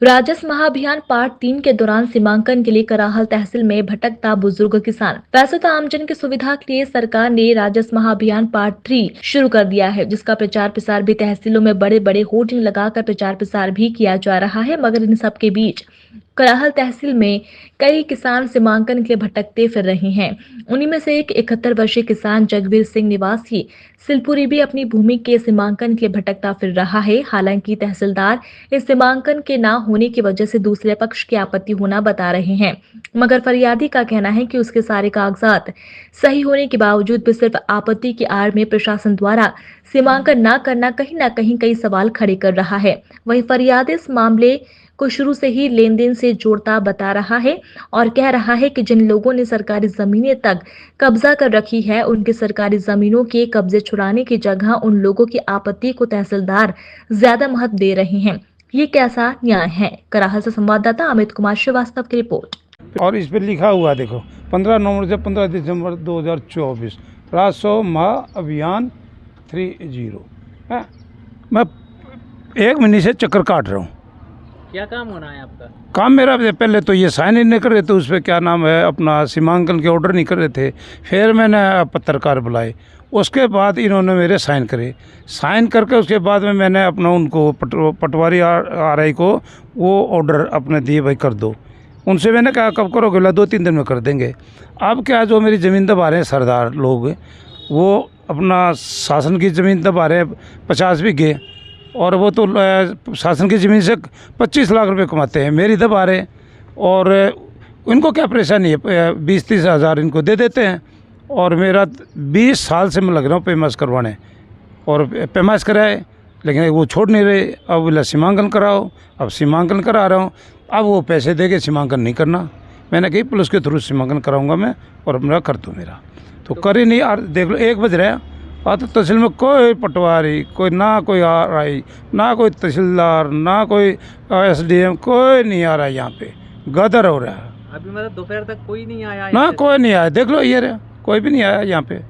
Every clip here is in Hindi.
राजस्व महाअभियान पार्ट 3 के दौरान सीमांकन के लिए कराहल तहसील में भटकता बुजुर्ग किसान। वैसे तो आमजन की सुविधा के लिए सरकार ने राजस्व महाअभियान पार्ट 3 शुरू कर दिया है, जिसका प्रचार प्रसार भी तहसीलों में बड़े बड़े होर्डिंग लगाकर प्रचार प्रसार भी किया जा रहा है। मगर इन सब के बीच कराहल तहसील में कई किसान सीमांकन के लिए भटकते फिर रहे हैं। उन्हीं में से एक 71 वर्षीय किसान जगवीर सिंह निवासी सिलपुरी भी अपनी भूमि के सीमांकन के लिए भटकता फिर रहा है। हालांकि तहसीलदार इस सीमांकन के न होने की वजह से दूसरे पक्ष की आपत्ति होना बता रहे हैं, मगर फरियादी का कहना है कि उसके सारे कागजात सही होने के बावजूद भी सिर्फ आपत्ति की आड़ में प्रशासन द्वारा सीमांकन न करना कहीं न कहीं कई सवाल खड़े कर रहा है। वहीं फरियादी इस मामले को शुरू से ही लेन देन से जोड़ता बता रहा है और कह रहा है कि जिन लोगों ने सरकारी जमीनें तक कब्जा कर रखी है, उनकी सरकारी जमीनों के कब्जे छुड़ाने की जगह उन लोगों की आपत्ति को तहसीलदार ज्यादा महत्व दे रहे हैं। ये कैसा न्याय है? कराहल से संवाददाता अमित कुमार श्रीवास्तव की रिपोर्ट। और इस पे लिखा हुआ देखो 15 नवंबर से 15 दिसंबर 2024 राजस्व महाअभियान 30 है। मैं 1 महीने से चक्कर काट रहा हूँ। क्या काम होना है आपका? काम मेरा पहले तो ये साइन ही नहीं कर रहे थे, उस पर क्या नाम है अपना सीमांकन के ऑर्डर नहीं कर रहे थे। फिर मैंने पत्रकार बुलाए, उसके बाद इन्होंने मेरे साइन करे। साइन करके उसके बाद में मैंने अपना उनको पटवारी RI को वो ऑर्डर अपने दिए, भाई कर दो। उनसे मैंने कहा कब करोगे? 2-3 दिन में कर देंगे। अब क्या जो मेरी ज़मीन दबा रहे हैं सरदार लोग, वो अपना शासन की ज़मीन दबा रहे हैं 50 बीघे, और वो तो शासन की ज़मीन से 25 लाख रुपए कमाते हैं, मेरी दबा रहे। और उनको क्या परेशानी है? 20-30 हज़ार इनको दे देते हैं। और मेरा 20 साल से मैं लग रहा हूँ पैमाइश करवाने, और पैमाइश कराए लेकिन वो छोड़ नहीं रहे। अब बोला सीमांकन कराओ, अब सीमांकन करा रहा हूँ। अब वो पैसे दे के सीमांकन नहीं करना। मैंने कही पुलिस के थ्रू सीमांकन कराऊंगा मैं, और मेरा कर दो मेरा, तो कर ही नहीं। और देख लो 1 बज रहा है, और तो तहसील में कोई पटवारी, कोई ना कोई RI, ना कोई तहसीलदार, ना कोई SDM, कोई नहीं आ रहा है। यहाँ पे गदर हो रहा है। अभी मतलब दोपहर तक कोई नहीं आया? ना कोई नहीं आया, देख लो ये रहा, कोई भी नहीं आया यहाँ पे।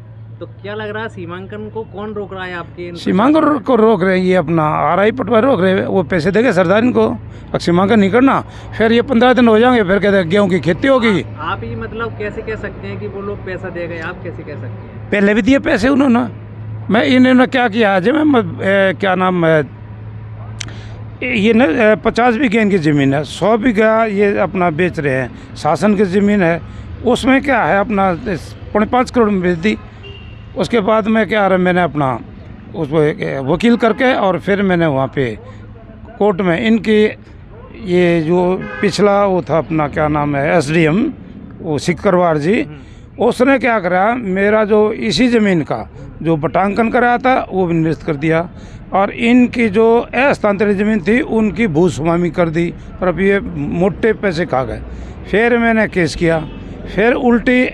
तो क्या लग रहा है सीमांकन को कौन रोक रहा है आपके? सीमांकन को रोक रहे हैं ये अपना RI पटवारी रोक रहे हैं। वो पैसे देंगे सरदार इनको, अब सीमांकन नहीं करना। फिर ये 15 दिन हो जाएंगे, फिर कहते हैं गेहूँ की खेती होगी। आप ही मतलब कैसे कह सकते हैं कि वो लोग पैसा दे गए? आप कैसे कह सकते हैं? पहले भी दिए पैसे उन्होंने। मैं इन्होंने क्या किया आज मैं क्या नाम है, ये न 50 बीघे इनकी ज़मीन है, 100 बीघा ये अपना बेच रहे हैं। शासन की ज़मीन है, उसमें क्या है अपना 5.5 करोड़ में बेच दी। उसके बाद में क्या रहा, मैंने अपना उसको वकील करके, और फिर मैंने वहाँ पे कोर्ट में इनकी ये जो पिछला वो था अपना क्या नाम है SDM वो सिकरवार जी, उसने क्या करा, मेरा जो इसी ज़मीन का जो बटांकन कराया था वो भी निरस्त कर दिया, और इनकी जो अस्थानांतरित ज़मीन थी उनकी भूस्वामी कर दी, और अब ये मोटे पैसे खा गए। फिर मैंने केस किया, फिर उल्टी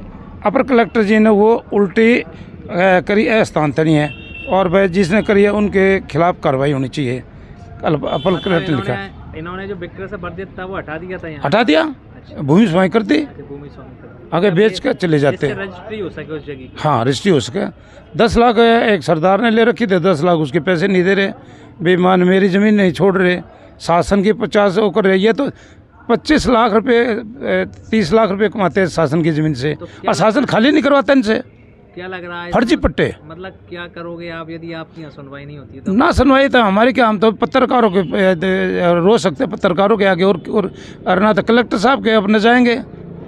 अपर कलेक्टर जी ने वो उल्टी करी अस्थानांतरण है, और भाई जिसने करी है उनके खिलाफ कार्रवाई होनी चाहिए। अपर कलेक्टर लिखा, इन्होंने जो विक्रय से बर्दित था वो हटा दिया था, हटा दिया, भूमि स्वामी कर दी, भूमि स्वामी आगे बेच कर चले जाते हैं। रजिस्ट्री हो सके उस जगह की। हाँ रजिस्ट्री हो सके। 10 लाख एक सरदार ने ले रखी थे, 10 लाख उसके पैसे नहीं दे रहे, बेईमान मेरी ज़मीन नहीं छोड़ रहे, शासन की 50 वो कर रहे। ये तो 25 लाख रुपए 30 लाख रुपए कमाते हैं शासन की ज़मीन से, और शासन खाली नहीं करवाता इनसे। क्या लग रहा है फर्जी पट्टे। मतलब क्या करोगे आप यदि आपकी यहाँ सुनवाई नहीं होती तो? ना सुनवाई तो हमारी क्या, हम तो पत्रकारों के रो सकते हैं, पत्रकारों के आगे, और ना तो कलेक्टर साहब के अपने जाएंगे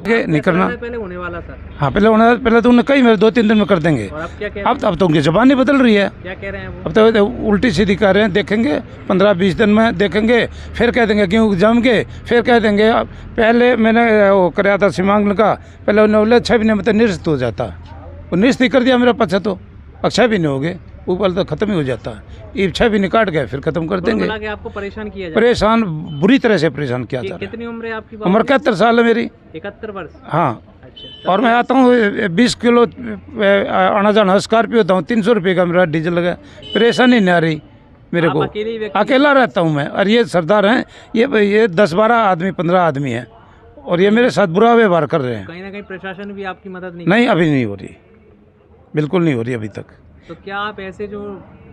नहीं करना। पहले होने वाला था। हाँ पहले होने, पहले तो उन्हें कही मेरे 2-3 दिन में कर देंगे। और अब क्या कह रहे हैं? अब तो उनकी जबान ही बदल रही है। क्या कह रहे हैं वो? अब तो उल्टी सीधी कह रहे हैं, देखेंगे 15-20 दिन में देखेंगे, फिर कह देंगे गेहूँ जम के, फिर कह देंगे पहले मैंने वो कराया था सीमांकन का, पहले उन्होंने बोले 6 महीने में तो निरस्त हो जाता, वो निरस्त ही कर दिया मेरा पक्ष, तो अब 6 महीने हो गए, ऊपर तो खत्म ही हो जाता है। ये 6 महीने काट गए, फिर खत्म कर देंगे। आपको परेशान किया जाए? परेशान, बुरी तरह से परेशान किया जा रहा है। कितनी उम्र है आपकी? उम्र 71 साल है मेरी। 71 वर्ष? हाँ। अच्छा। और मैं आता हूँ 20 किलो आना जाना स्कॉर्पियो होता हूँ, 300 रुपये का मेरा डीजल लगा, परेशानी नहीं आ रही मेरे को। अकेला रहता हूँ मैं, और ये सरदार हैं, ये 10-12 आदमी 15 आदमी हैं, और ये मेरे साथ बुरा व्यवहार कर रहे हैं। कहीं ना कहीं प्रशासन भी आपकी मदद नहीं, अभी नहीं हो रही, बिल्कुल नहीं हो रही अभी तक। तो क्या आप ऐसे जो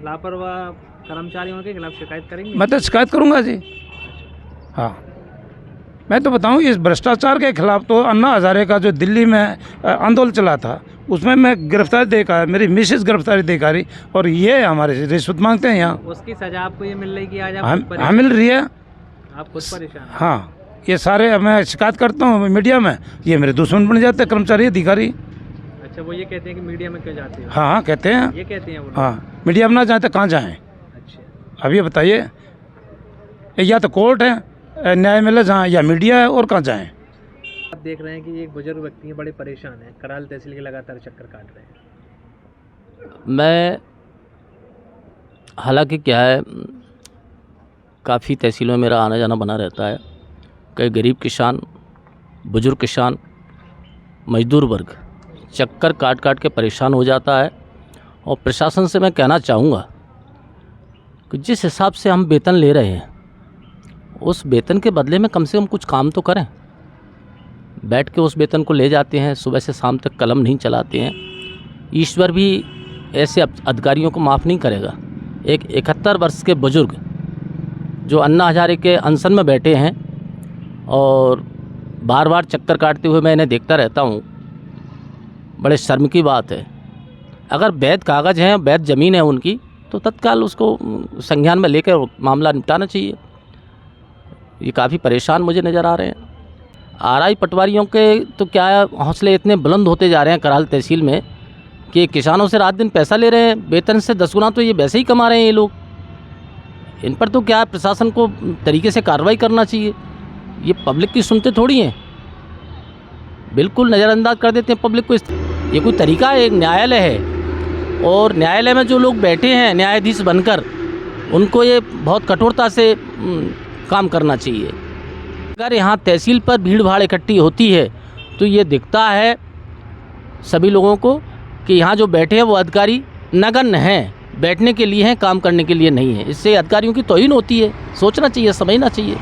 लापरवाह कर्मचारियों के खिलाफ शिकायत करेंगे? मैं तो शिकायत करूँगा जी। हाँ, मैं तो बताऊं, इस भ्रष्टाचार के खिलाफ तो अन्ना हजारे का जो दिल्ली में आंदोलन चला था, उसमें मैं गिरफ्तारी देखा, मेरी मिसेज गिरफ्तारी देखा रही, और ये हमारे रिश्वत मांगते हैं यहाँ। उसकी सजा आपको ये मिल रही कि आज आप खुद हाँ, मिल रही है। आप खुद परेशान हैं। हाँ, ये सारे मैं शिकायत करता हूँ मीडिया में, ये मेरे दुश्मन बन जाते हैं, कर्मचारी अधिकारी। अच्छा, वो ये कहते हैं कि मीडिया में क्यों जाते हो? हाँ, कहते हैं। ये कहते हैं वो लोग? हाँ, मीडिया में ना जाते कहाँ जाएँ? अच्छा, अब ये बताइए, या तो कोर्ट है, न्याय मिले जहाँ, या मीडिया है, और कहाँ जाएँ? आप देख रहे हैं कि एक बुजुर्ग व्यक्ति हैं, बड़े परेशान हैं, कराल तहसील के लगातार चक्कर काट रहे हैं। मैं, हालांकि क्या है, काफ़ी तहसीलों में मेरा आना जाना बना रहता है। कई गरीब किसान, बुजुर्ग किसान, मजदूर वर्ग चक्कर काट काट के परेशान हो जाता है। और प्रशासन से मैं कहना चाहूँगा कि जिस हिसाब से हम वेतन ले रहे हैं, उस वेतन के बदले में कम से कम कुछ काम तो करें। बैठ के उस वेतन को ले जाते हैं, सुबह से शाम तक कलम नहीं चलाते हैं। ईश्वर भी ऐसे अधिकारियों को माफ़ नहीं करेगा। एक 71 वर्ष के बुजुर्ग जो अन्ना हजारे के अनशन में बैठे हैं और बार बार चक्कर काटते हुए मैं इन्हें देखता रहता हूँ, बड़े शर्म की बात है। अगर वैध कागज़ हैं, वैध ज़मीन है उनकी, तो तत्काल उसको संज्ञान में लेकर मामला निपटाना चाहिए। ये काफ़ी परेशान मुझे नज़र आ रहे हैं। आरआई पटवारियों के तो क्या हौसले इतने बुलंद होते जा रहे हैं कराल तहसील में कि किसानों से रात दिन पैसा ले रहे हैं, वेतन से 10 गुना तो ये वैसे ही कमा रहे हैं ये लोग। इन पर तो क्या प्रशासन को तरीके से कार्रवाई करना चाहिए। ये पब्लिक की सुनते थोड़ी हैं, बिल्कुल नज़रअंदाज कर देते हैं पब्लिक को। ये कोई तरीका है? एक न्यायालय है, और न्यायालय में जो लोग बैठे हैं न्यायाधीश बनकर, उनको ये बहुत कठोरता से काम करना चाहिए। अगर यहाँ तहसील पर भीड़ भाड़ इकट्ठी होती है तो ये दिखता है सभी लोगों को कि यहाँ जो बैठे हैं वो अधिकारी नगण्य हैं, बैठने के लिए हैं, काम करने के लिए नहीं है। इससे अधिकारियों की तौहीन होती है। सोचना चाहिए, समझना चाहिए।